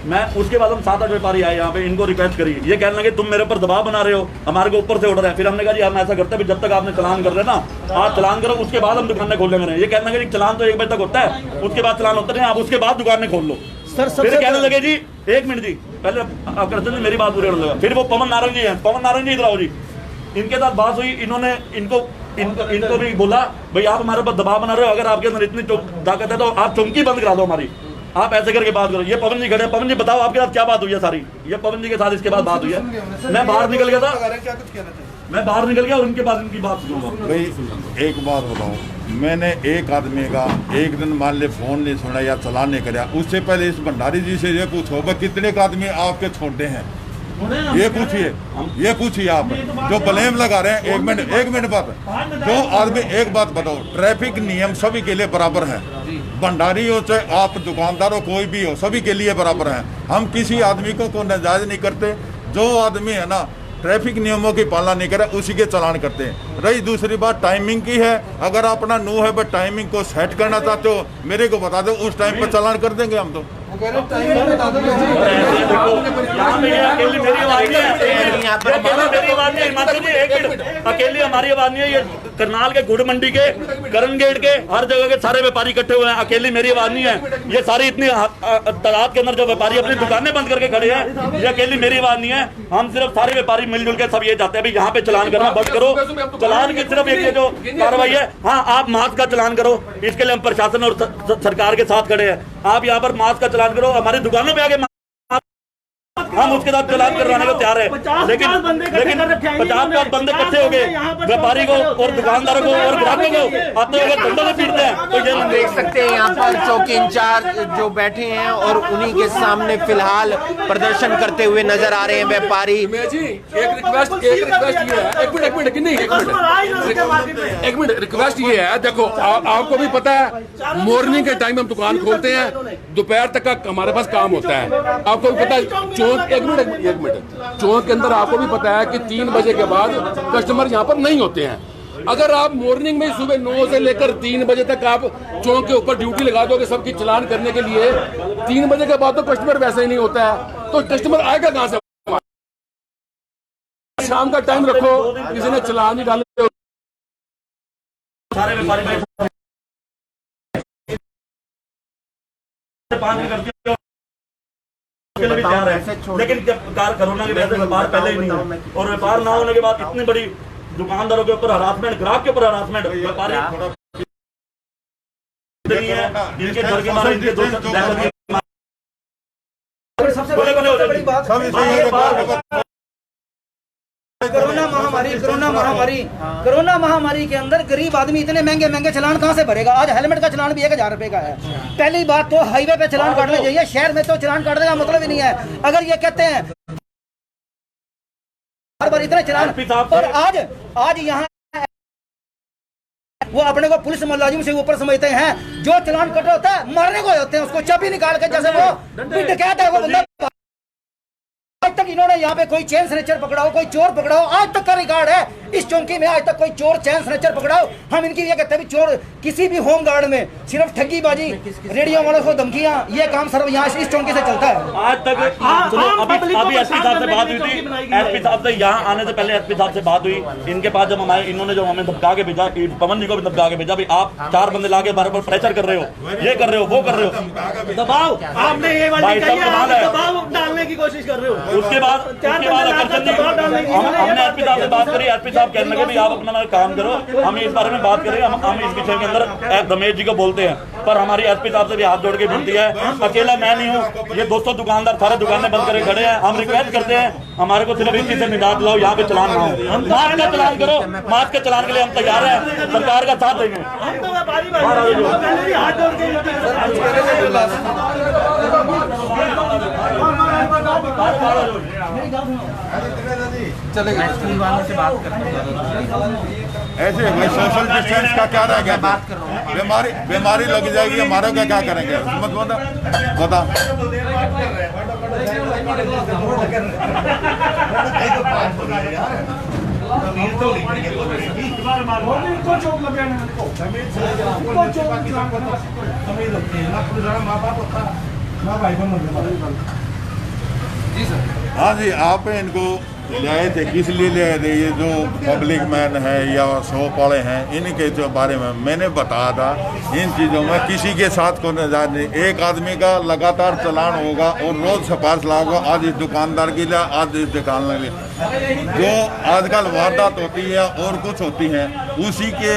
मैं उसके बाद हम 7-8 व्यापारी आए यहाँ पे, इनको रिक्वेस्ट करी, ये कहने लगे तुम मेरे ऊपर दबाव बना रहे हो, हमारे को ऊपर से ऑर्डर है। फिर हमने कहा जी हम ऐसा करते हैं जब तक आपने चलान कर रहे ना, आप चलान करो, उसके बाद हम दुकानें खोलेंगे नहीं। ये कहने लगे चलान तो 1 बजे तक होता है, उसके बाद चलान होता नहीं, आप उसके बाद दुकानें खोल लो। फिर कहने लगे जी 1 मिनट जी, पहले आप करते मेरी बात पूरी होने लगा। फिर वो पवन नारंग जी हैं, पवन नारंग जी इधर आओ जी, इनके साथ बात हुई, इन्होंने इनको भी बोला भाई आप हमारे ऊपर दबाव बना रहे हो, अगर आपके अंदर इतनी ताकत है तो आप चौकी बंद करा दो हमारी, आप ऐसे करके बात करो। ये पवन जी खड़े, पवन जी बताओ आपके साथ क्या बात हुई है सारी? ये पवन जी के साथ इसके बाद बात हुई है, मैं बाहर निकल गया था, मैं बाहर निकल गया और उनके बाद इनकी बात सुनूंगा। भाई एक बात बताऊं, मैंने एक आदमी का एक दिन मान ले फोन नहीं सुना या चलान नहीं कराया, उससे पहले इस भंडारी जी से ये पूछो भाई कितने आदमी आपके छोटे हैं, ये पूछिए आप जो ब्लेम लगा रहे हैं। 1 मिनट बात, जो आदमी एक बात बताओ, ट्रैफिक नियम सभी के लिए बराबर है, भंडारी हो चाहे आप दुकानदार हो, कोई भी हो, सभी के लिए बराबर है। हम किसी आदमी को नाजायज नहीं करते, जो आदमी है ना ट्रैफिक नियमों की पालना नहीं करे उसी के चालान करते हैं। रही दूसरी बात टाइमिंग की है, अगर अपना नो है बट टाइमिंग को सेट करना चाहते हो मेरे को बता दो, उस टाइम पर चालान कर देंगे हम तो। अकेली हमारी आवाज नहीं है, ये करनाल के गुड़ मंडी के, करण गेट के, हर जगह के सारे व्यापारी इकट्ठे हुए हैं, अकेली मेरी आवाज नहीं है। ये सारी इतनी तादाद के अंदर जो व्यापारी अपनी दुकानें बंद करके खड़े हैं, ये अकेली मेरी आवाज नहीं है। हम सिर्फ सारे व्यापारी मिलजुल के सब ये चाहते हैं भाई यहाँ पे चलान करना बंद करो, चलान की सिर्फ एक जो कार्रवाई है, हाँ आप मास्क का चलान करो, इसके लिए हम प्रशासन और सरकार के साथ खड़े हैं। आप यहाँ पर मास्क का चलान करो, हमारी दुकानों पे आके हम उसके साथ चलान करवाने को तैयार है, लेकिन 50 बंदे इकट्ठे हो गए व्यापारी को और दुकानदारों को और ग्राहकों को आते हुए डंडों से पीटते हैं। तो ये देख सकते हैं यहाँ पर चौकी इंचार्ज जो बैठे हैं और उन्हीं के सामने फिलहाल प्रदर्शन करते हुए नजर आ रहे हैं व्यापारी। एक रिक्वेस्ट ये है, एक मिनट रिक्वेस्ट ये है, देखो आपको भी पता है मॉर्निंग के टाइम हम दुकान खोलते हैं, दोपहर तक का हमारे पास काम होता है। आपको भी पता है चौक एक मिनट चौक के अंदर आपको भी पता है कि 3 बजे के बाद कस्टमर यहाँ पर नहीं होते हैं। अगर आप मॉर्निंग में सुबह 9 से लेकर 3 बजे तक आप चौक के ऊपर ड्यूटी लगा दोगे सबकी चलान करने के लिए, 3 बजे के बाद तो कस्टमर वैसे ही नहीं होता है, तो कस्टमर आएगा कहाँ से? शाम का टाइम रखो, किसी ने चलान नहीं डाले। सारे व्यापारी लेकिन जब कोरोना की वजह से व्यापार पहले ही नहीं है और व्यापार ना होने के बाद इतनी बड़ी दुकानदारों के ऊपर हरासमेंट, ग्राहक के ऊपर हरासमेंट, व्यापारी जिनके घर के मारे इनके कोरोना महामारी के अंदर गरीब आदमी इतने महंगे महंगे चलान कहाँ से भरेगा? आज हेलमेट का चलान भी 1000 रुपए का है। पहली बात तो हाईवे पे चलान काटने चाहिए, शहर में तो चलान काटने का मतलब ही नहीं है। अगर ये कहते हैं हर बार इतने चलान, और आज यहाँ वो अपने को पुलिस मुलाजिम से ऊपर समझते हैं। जो चलान कट होता है मारने को होते हैं, उसको चाबी निकाल के, जैसे वो डकैत है वो बंदा। आज तक इन्होंने यहाँ पे कोई चेन स्नेचर पकड़ाओ, कोई चोर पकड़ाओ, आज तक का रिकॉर्ड है इस चौकी में। आज तक कोई चोर चेन स्नेचर पकड़ाओ, हम इनकी ये कहते हैं चोर किसी भी होम गार्ड में सिर्फ ठगीबाजी, रेडियो वालों को धमकियां, ये काम सर यहाँ इस चौकी से चलता है। आज तक अभी एसपी साहब से बात हुई थी, एसपी साहब से यहाँ आने से पहले एसपी साहब से बात हुई। इनके पास जब इन्होंने जो हमें धमका के भेजा, पवन जी को भी धमका के भेजा, भाई आप 4 बंदे लाके हमारे पर प्रेशर कर रहे हो, ये कर रहे हो, वो कर रहे हो, दबाव आपने ये वाली दबाव डालने की कोशिश कर रहे हो। उसके बाद हमने एसपी साहब से बात करी, एसपी साहब कहने लगे भाई आप अपना काम करो, हम इस बारे में बात करेंगे। हम इस विषय के अंदर रमेश जी को बोलते हैं, पर हमारी एसपी साहब से भी हाथ जोड़ के विनती है, अकेला मैं नहीं हूँ, ये 200 दुकानदार सारे दुकानें बंद करके खड़े हैं। हम रिक्वेस्ट करते हैं हमारे को सिर्फ इसी से निजात दिलाओ, यहाँ पे चलान ना हो, मास्क का चलान करो, मास्क के चलान के लिए हम तैयार हैं, सरकार का साथ देंगे। चलेगा स्कूल वालों से बात करते ऐसे भाई सोशल डिस्टेंस का क्या रह गया? बात कर रहा हूँ, बीमारी लग जाएगी हमारे का क्या करेंगे? मत बता हाँ जी, आप इनको ले आए थे, किस लिए ले आए थे? ये जो पब्लिक मैन है या शॉप वाले हैं, इनके जो बारे में मैंने बताया था, इन चीज़ों में किसी के साथ को नजायज नहीं। एक आदमी का लगातार चलान होगा और रोज सिफारिश लागोगा, आज इस दुकानदार के लिए, आज इस दुकान के लिए। जो आजकल वारदात होती है और कुछ होती हैं, उसी के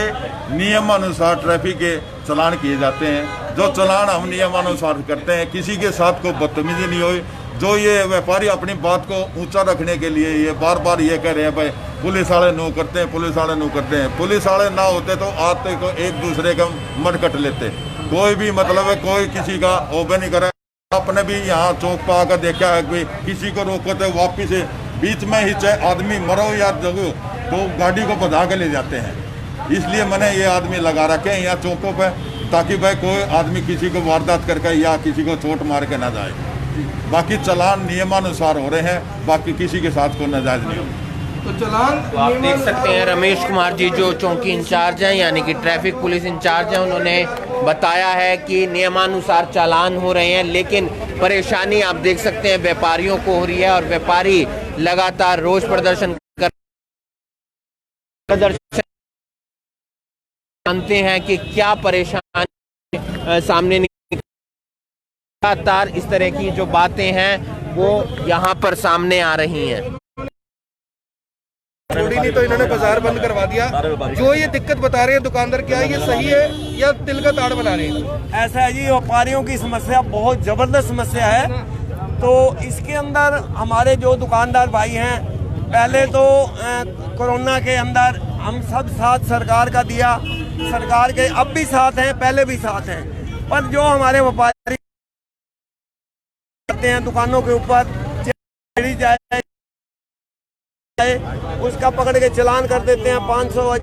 नियमानुसार ट्रैफिक के चलान किए जाते हैं। जो चलान हम नियमानुसार करते हैं, किसी के साथ को बदतमीजी नहीं हुई। जो ये व्यापारी अपनी बात को ऊंचा रखने के लिए ये बार बार ये कह रहे हैं भाई पुलिस वाले नो करते हैं, पुलिस वाले नो करते हैं। पुलिस वाले ना होते तो आते को एक दूसरे का मर कट लेते। कोई भी मतलब है, कोई किसी का ओबे नहीं करे। आपने भी यहाँ चौक पर आकर देखा है कोई किसी को रोको तो वापिस से बीच में ही चाहे आदमी मरो या जगो तो गाड़ी को बधा के ले जाते हैं। इसलिए मैंने ये आदमी लगा रखे हैं यहाँ चौकों पर, ताकि भाई कोई आदमी किसी को वारदात करके या किसी को चोट मार के ना जाए। बाकी चलान नियमानुसार हो रहे हैं, बाकी किसी के साथ कोई नाजायज नहीं हो। तो चलान आप देख सकते हैं रमेश कुमार जी जो चौकी इंचार्ज हैं, यानी कि ट्रैफिक पुलिस इंचार्ज हैं, उन्होंने बताया है कि नियमानुसार चालान हो रहे हैं, लेकिन परेशानी आप देख सकते हैं व्यापारियों को हो रही है और व्यापारी लगातार रोज प्रदर्शन जानते हैं कि क्या परेशानी सामने लगातार इस तरह की जो बातें हैं वो यहाँ पर सामने आ रही हैं। थोड़ी नहीं तो इन्होंने बाजार बंद करवा दिया। जो ये दिक्कत बता रहे हैं दुकानदार, क्या ये सही है या दिल का ताड़ बना रहे हैं? ऐसा है जी, व्यापारियों की समस्या बहुत जबरदस्त समस्या है। तो इसके अंदर हमारे जो दुकानदार भाई हैं, पहले तो कोरोना के अंदर हम सब साथ सरकार का दिया, सरकार के अब भी साथ हैं, पहले भी साथ हैं, पर जो हमारे व्यापारी करते हैं दुकानों के ऊपर जाए उसका पकड़ के चालान कर देते हैं 500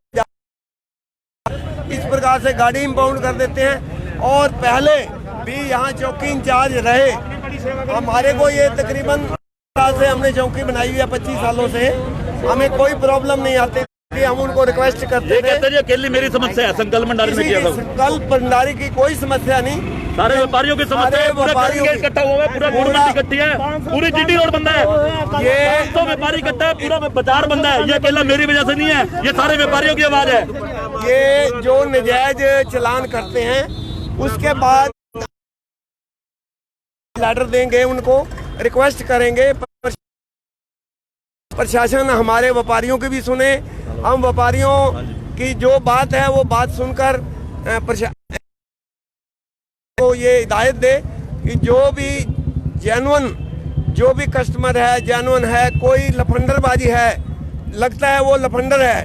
इस प्रकार से गाड़ी इंपाउंड कर देते हैं। और पहले भी यहाँ चौकी इंचार्ज रहे, हमारे को ये तकरीबन साल से हमने चौकी बनाई हुई है, 25 सालों से हमें कोई प्रॉब्लम नहीं आती। हम उनको रिक्वेस्ट करते थे, कहते हैं अकेली मेरी समस्या है, संकल्प भंडारी में किया था, संकल्प भंडारी की कोई समस्या नहीं, सारे व्यापारियों की समस्या है, पूरा इकट्ठा हुआ है, पूरा गवर्नमेंट इकट्ठी है, पूरी जीटी रोड बंद है, ये तो व्यापारी इकट्ठा है, पूरा बाजार बंद है, ये अकेला मेरी वजह से नहीं है, ये सारे व्यापारियों की आवाज है। ये जो नजायज चलान करते हैं उसके बाद लेटर देंगे, उनको रिक्वेस्ट करेंगे, प्रशासन हमारे व्यापारियों की भी सुने, हम व्यापारियों की जो बात है वो बात सुनकर को ये हिदायत दे कि जो भी जेन्युइन जो भी कस्टमर है जेन्युइन है, कोई लफंडरबाजी है लगता है वो लफंडर है,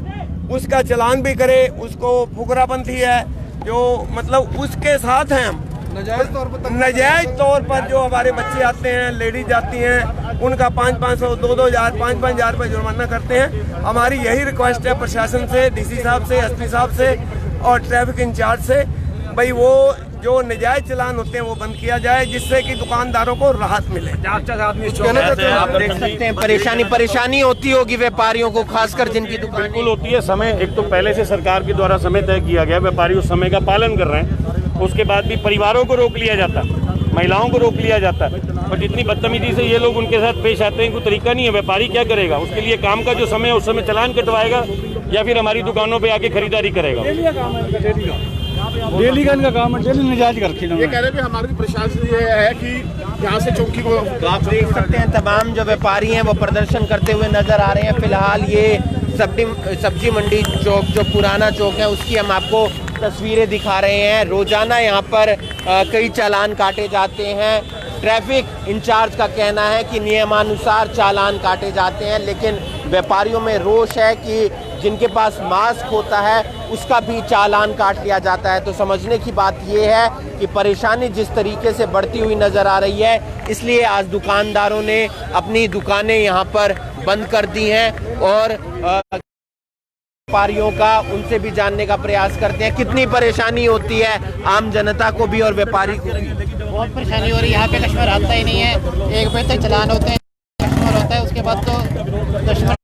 उसका चालान भी करे, उसको फुकरापंथी है जो मतलब उसके साथ हैं हम। नजायज तौर पर जो हमारे बच्चे आते हैं, लेडीज आती हैं, उनका 500, 2,000, 5,000 रुपये जुर्माना करते हैं। हमारी यही रिक्वेस्ट है प्रशासन से, डीसी साहब से, एसपी साहब से और ट्रैफिक इंचार्ज से, भाई वो जो नजायज चलान होते हैं वो बंद किया जाए, जिससे कि दुकानदारों को राहत मिले। आप देख सकते हैं परेशानी होती होगी व्यापारियों को, खासकर जिनकी दुकान बिल्कुल होती है। समय एक तो पहले से सरकार के द्वारा समय तय किया गया, व्यापारी उस समय का पालन कर रहे हैं, उसके बाद भी परिवारों को रोक लिया जाता, महिलाओं को रोक लिया जाता है, बट इतनी बदतमीजी से ये लोग उनके साथ पेश आते हैं, कोई तरीका नहीं है। व्यापारी क्या करेगा? उसके लिए काम का जो समय है उस समय चालान कटवाएगा या फिर हमारी दुकानों पे आके खरीदारी करेगा। डेली का इनका काम है, डेली नजायज करके ये कह रहे हैं हमारी प्रशासन ये है कि यहाँ से चौकी को आप देख सकते हैं तमाम जो व्यापारी हैं वो प्रदर्शन करते हुए नजर आ रहे हैं। फिलहाल ये सब्जी मंडी चौक जो पुराना चौक है उसकी हम आपको तस्वीरें दिखा रहे हैं। रोजाना यहाँ पर कई चालान काटे जाते हैं। ट्रैफिक इंचार्ज का कहना है कि नियमानुसार चालान काटे जाते हैं, लेकिन व्यापारियों में रोष है कि जिनके पास मास्क होता है उसका भी चालान काट लिया जाता है। तो समझने की बात यह है कि परेशानी जिस तरीके से बढ़ती हुई नजर आ रही है, इसलिए आज दुकानदारों ने अपनी दुकानें यहाँ पर बंद कर दी हैं और व्यापारियों का उनसे भी जानने का प्रयास करते हैं कितनी परेशानी होती है आम जनता को भी और व्यापारी को भी। बहुत परेशानी हो रही है, यहाँ पे कस्टमर आता ही नहीं है, 1 बजे तक चालान होते हैं, कस्टमर होता है उसके बाद तो कस्टमर।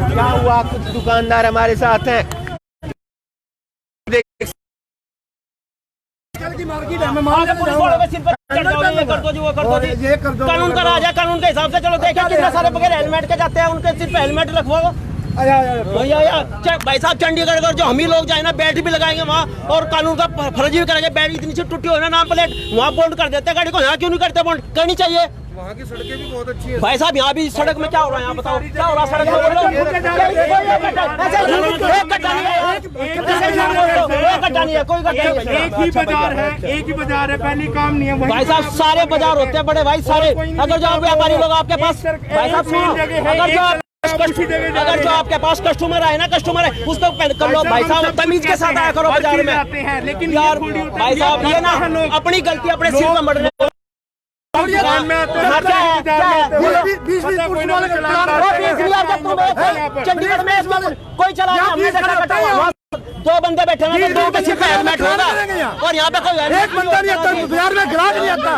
क्या हुआ, कुछ दुकानदार हमारे साथ हैं। कानून का राजा, कानून के हिसाब से चलो देखिए कितने सारे बगैर हेलमेट के जाते हैं, उनके सिर पे हेलमेट रखवाओ। भाई साहब चंडीगढ़ अगर जो हम ही लोग जाए ना, बैठ भी लगाएंगे वहाँ और कानून का फर्जी भी करेंगे। बैठ इतनी सी टूटी हो ना नाम प्लेट, वहाँ बॉन्ड कर देते हैं गाड़ी को, यहाँ क्यों नहीं करते बॉन्ड? करनी चाहिए। वहाँ की सड़कें भी बहुत अच्छी है भाई साहब, यहाँ भी सड़क में क्या हो रहा है यहाँ बताओ, क्या हो रहा है सड़क में? एक ही बाजार है, एक ही बाजार है, पहली काम नहीं है। भाई साहब सारे बाजार होते हैं बड़े भाई सारे। अगर जो व्यापारी लोग आपके पास, भाई साहब अगर जो आपके पास कस्टमर आए ना, कस्टमर है उसको कर लो भाई साहब, तमीज के साथ आया करो बाजार में। लेकिन यार भाई साहब ये ना अपनी गलती अपने सिर पर मर लो। चंडीगढ़ में कोई चला, हमने देखा कटा हुआ, 2 बंदे बैठे हैं, 2 के सिर पे हेलमेट होगा और यहाँ पे कोई एक बंदा नहीं आता, बाजार में ग्राहक नहीं आता।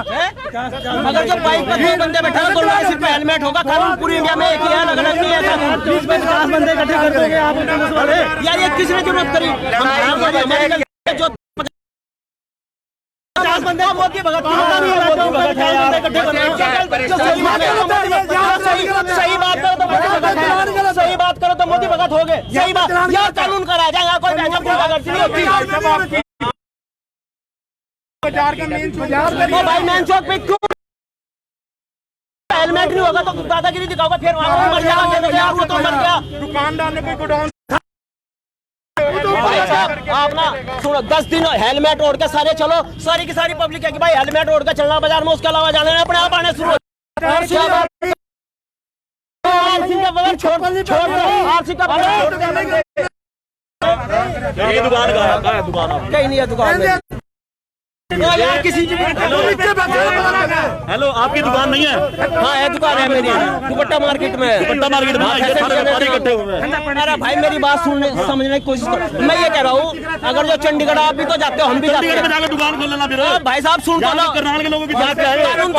अगर जो बाइक पर 2 बंदे बैठे हैं, 2 के सिर पे हेलमेट होगा। कानून पूरी इंडिया में एक ही है, अलग अलग नहीं है। 20-50 बंदे इकट्ठे कर दोगे आप यार, ये किसने जरूरत करी? जो 50 बंदे मोदी भगत सही बात करो तो मोदी भगत हो गए। सही बात, यहाँ कानून का राजा, यहाँ कोई नहीं होती। भाई मेन चौक पे क्यों हेलमेट नहीं होगा तो दादागिरी दिखाओगे, फिर वहाँ मर जाएगा। वो तो मर गया, दुकानदार ने कोई गोडाउन भाई साहब आप ना सुनो 10 दिन हेलमेट ओढ़ के सारे चलो, सारी की सारी पब्लिक है कि भाई हेलमेट ओढ़ के चलना बाजार में, उसके अलावा जाने अपने आप आने शुरू ये दुकान कहाँ है? दुकान कहीं नहीं है दुकान में यार, किसी हेलो, आपकी दुकान नहीं है? हाँ है, दुकान है मेरी, दुपट्टा मार्केट में। दुपट्टा मार्केट में इकट्ठे हुए हैं। अरे भाई मेरी बात सुनने समझने की कोशिश करो। मैं ये कह रहा हूँ, अगर जो चंडीगढ़ आप भी तो जाते हो, हम भी जाते हैं, जाकर दुकान खोल लेना फिर। भाई साहब सुन लो, करनाल के लोगों की कानून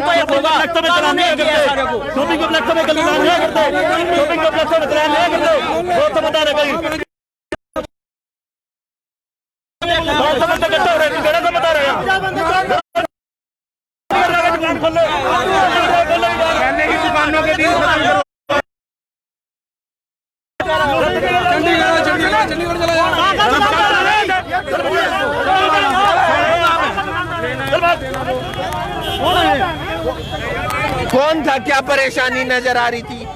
तो एक होगा, शॉपिंग कॉम्प्लेक्स में चलान नहीं करते, शॉपिंग कॉम्प्लेक्स में चलान नहीं करते, वो तो बता रहे कहीं दुकानों के दिन चंडीगढ़ चला कौन था, क्या परेशानी नजर आ रही थी?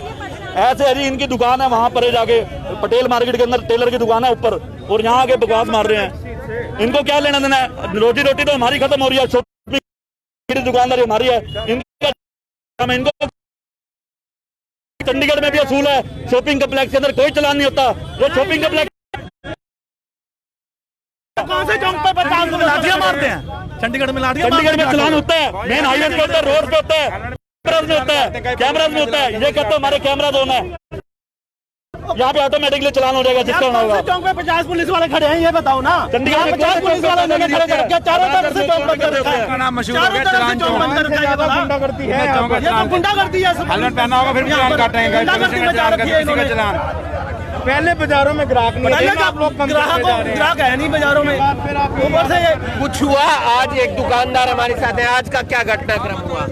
ऐसे है जी, इनकी दुकान है वहां पर जाके पटेल मार्केट के अंदर, टेलर की दुकान है ऊपर, और यहाँ आके बकवास मार रहे हैं। इनको क्या लेना देना है? रोटी रोटी तो हमारी खत्म हो रही है, शॉपिंग दुकानदारी हमारी है, इनको चंडीगढ़ में भी असूल है, शॉपिंग कम्प्लेक्स के अंदर कोई चलान नहीं होता। वो शॉपिंग कम्प्लेक्स कौन से चौक पे 50 लोग लाठियां मारते हैं? चंडीगढ़ में लाठियां, चंडीगढ़ में चलान होता है, मेन हाईवे पे होता है, रोड पे होता है, कैमराज में होता है, कैमराज में होता है। ये कहते हैं हमारे कैमरा जोन है, यहाँ पे ऑटोमेटिकली चलान हो जाएगा जिसका होना होगा। चौक पे 50 पुलिस वाले खड़े हैं, ये बताओ ना। चंडीगढ़ में 50 पुलिस वाले खड़े, चारों तरफ से चौक बंद कर रखा है, मशहूर हो गया चलान चौक। गुंडागर्दी है, ये तो गुंडागर्दी है। हेलमेट पहना होगा फिर चलान काटेंगे, चलान। पहले बाजारों में ग्राहक नहीं है, आप लोग ग्राहक है नहीं बाजारों में, ऊपर से कुछ हुआ। आज एक दुकानदार हमारे साथ है, आज का क्या घटनाक्रम हुआ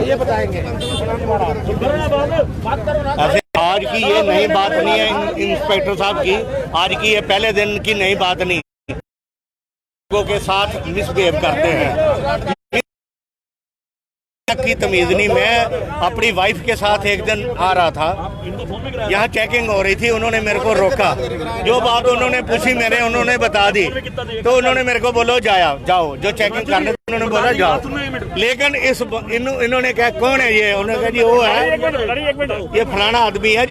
ये बताएंगे। आज की ये नई बात नहीं है इंस्पेक्टर साहब की, आज की ये पहले दिन की नई बात नहीं। लोगों के साथ मिसबिहेव करते हैं, की तमीज नहीं। मैं अपनी वाइफ के साथ एक दिन आ रहा था, यहाँ चेकिंग हो रही थी, उन्होंने मेरे को रोका, जो बात उन्होंने पूछी उन्होंने बता दी, तो उन्होंने मेरे को बोलो जाओ जो चेकिंग करने, उन्होंने बोला जाओ। लेकिन इन्होंने कहा कौन है ये, उन्होंने कहा जी वो है, ये फलाना आदमी है।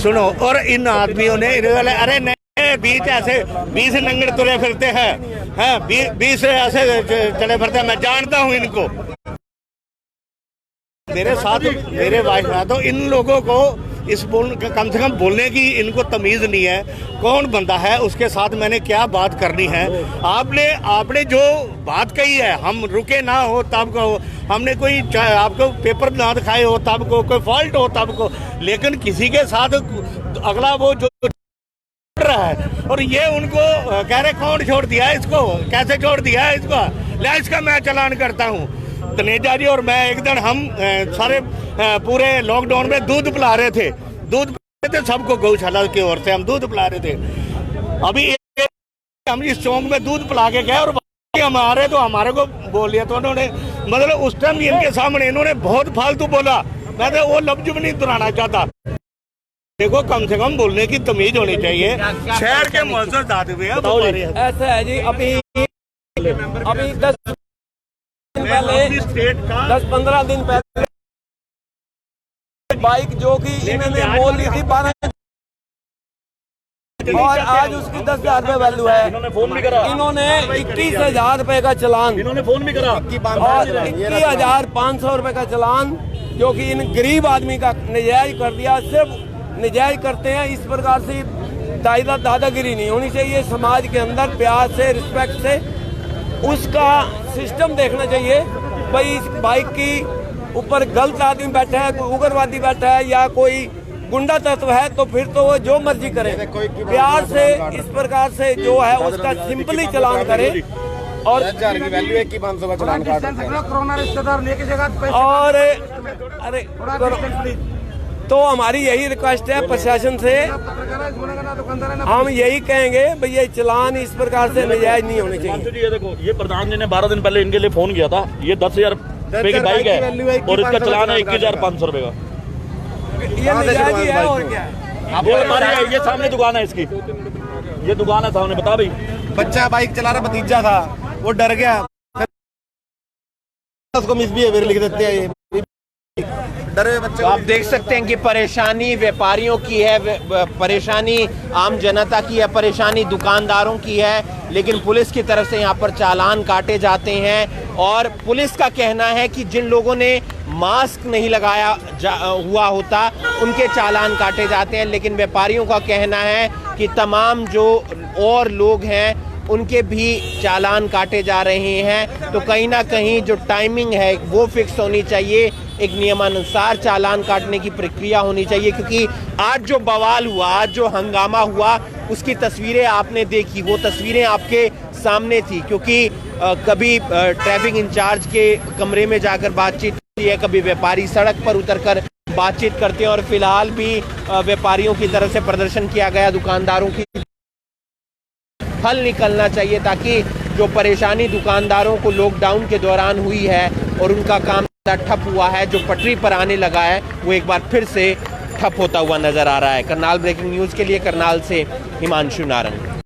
सुनो, और इन आदमियों ने अरे नहीं, 20 नंगड़ तुले फिरते हैं, 20 ऐसे चले फिरते हैं, मैं जानता हूं इनको, मेरे साथ मेरे वाइफ है। तो इन लोगों को कम से कम बोलने की इनको तमीज नहीं है, कौन बंदा है उसके साथ मैंने क्या बात करनी है। आपने जो बात कही है, हम रुके ना हो तब को, हमने कोई आपको पेपर ना दिखाए हो तब को, कोई फॉल्ट हो तब को, लेकिन किसी के साथ अगला वो जो रहा है, और ये उनको कह रहे कौन छोड़ दिया है इसको, कैसे छोड़ दिया है इसको, ले इसका मैं चलान करता हूँ। तनेजा जी और मैं एक दिन हम सारे पूरे लॉकडाउन में दूध पिला रहे थे, सबको गौशाला की ओर से हम दूध पिला रहे थे। अभी हम इस चौक में दूध पिला के गए और हम आ रहे तो हमारे को बोल लिया, तो उन्होंने मतलब उस टाइम इनके सामने इन्होंने बहुत फालतू बोला, मैं तो वो लफ्ज भी नहीं दोहराना चाहता। देखो, कम से कम बोलने की तमीज होनी चाहिए, शहर के मुअज़्ज़ज़ आदमी है। ऐसा है जी, अभी 10-15 दिन पहले बाइक जो कि इन्होंने बोल ली थी 12, और आज उसकी 10,000 रुपये वैल्यू है। इन्होंने फोन भी करा, इन्होंने 21,000 रुपये का चलान, इन्होंने फोन भी करा, और 21,500 रुपये का चलान जो कि इन गरीब आदमी का नजायज कर दिया। सिर्फ नजायज करते हैं, इस प्रकार से दादागिरी नहीं होनी चाहिए। समाज के अंदर प्यार से, रिस्पेक्ट से उसका सिस्टम देखना चाहिए। भाई इस बाइक की ऊपर गलत आदमी बैठा है, कोई उग्रवादी बैठा है या कोई गुंडा तत्व है, तो फिर तो वो जो मर्जी करे, प्यार से इस प्रकार से जो है उसका सिंपली चलान करे। और 10,000 की वैल्यू है कि 500 का चलान काट कोरोना रिश्तेदार लेके जगह। और अरे तो हमारी यही रिक्वेस्ट है प्रशासन से, हम यही कहेंगे भाई ये चलान इस प्रकार से नजायज नहीं होने चाहिए। ये देखो, ये प्रधान जी ने 12 दिन पहले इनके लिए फोन किया था, ये 10,000 रुपए की बाइक है और इसका चलान है 21,500 रुपए का। ये नजायज है और क्या है? ये हमारी है, ये सामने दुकान है इसकी, ये दुकान है सामने, बता भाई। बच्चा बाइक चला रहा, भतीजा था, वो डर गया, उसको मिसबिहेवियर लिख देते हैं ये डरे हुए बच्चे। तो आप देख सकते हैं कि परेशानी व्यापारियों की है, परेशानी आम जनता की है, परेशानी दुकानदारों की है, लेकिन पुलिस की तरफ से यहाँ पर चालान काटे जाते हैं। और पुलिस का कहना है कि जिन लोगों ने मास्क नहीं लगाया हुआ होता उनके चालान काटे जाते हैं, लेकिन व्यापारियों का कहना है कि तमाम जो और लोग हैं उनके भी चालान काटे जा रहे हैं। तो कहीं ना कहीं जो टाइमिंग है वो फिक्स होनी चाहिए, एक नियमानुसार चालान काटने की प्रक्रिया होनी चाहिए, क्योंकि आज जो बवाल हुआ, आज जो हंगामा हुआ, उसकी तस्वीरें आपने देखी, वो तस्वीरें आपके सामने थी। क्योंकि कभी ट्रैफिक इंचार्ज के कमरे में जाकर बातचीत होती है, कभी व्यापारी सड़क पर उतरकर बातचीत करते हैं, और फिलहाल भी व्यापारियों की तरफ से प्रदर्शन किया गया, दुकानदारों की हल निकलना चाहिए, ताकि जो परेशानी दुकानदारों को लॉकडाउन के दौरान हुई है और उनका काम ठप हुआ है, जो पटरी पर आने लगा है, वो एक बार फिर से ठप होता हुआ नजर आ रहा है। करनाल ब्रेकिंग न्यूज़ के लिए करनाल से हिमांशु नारंग।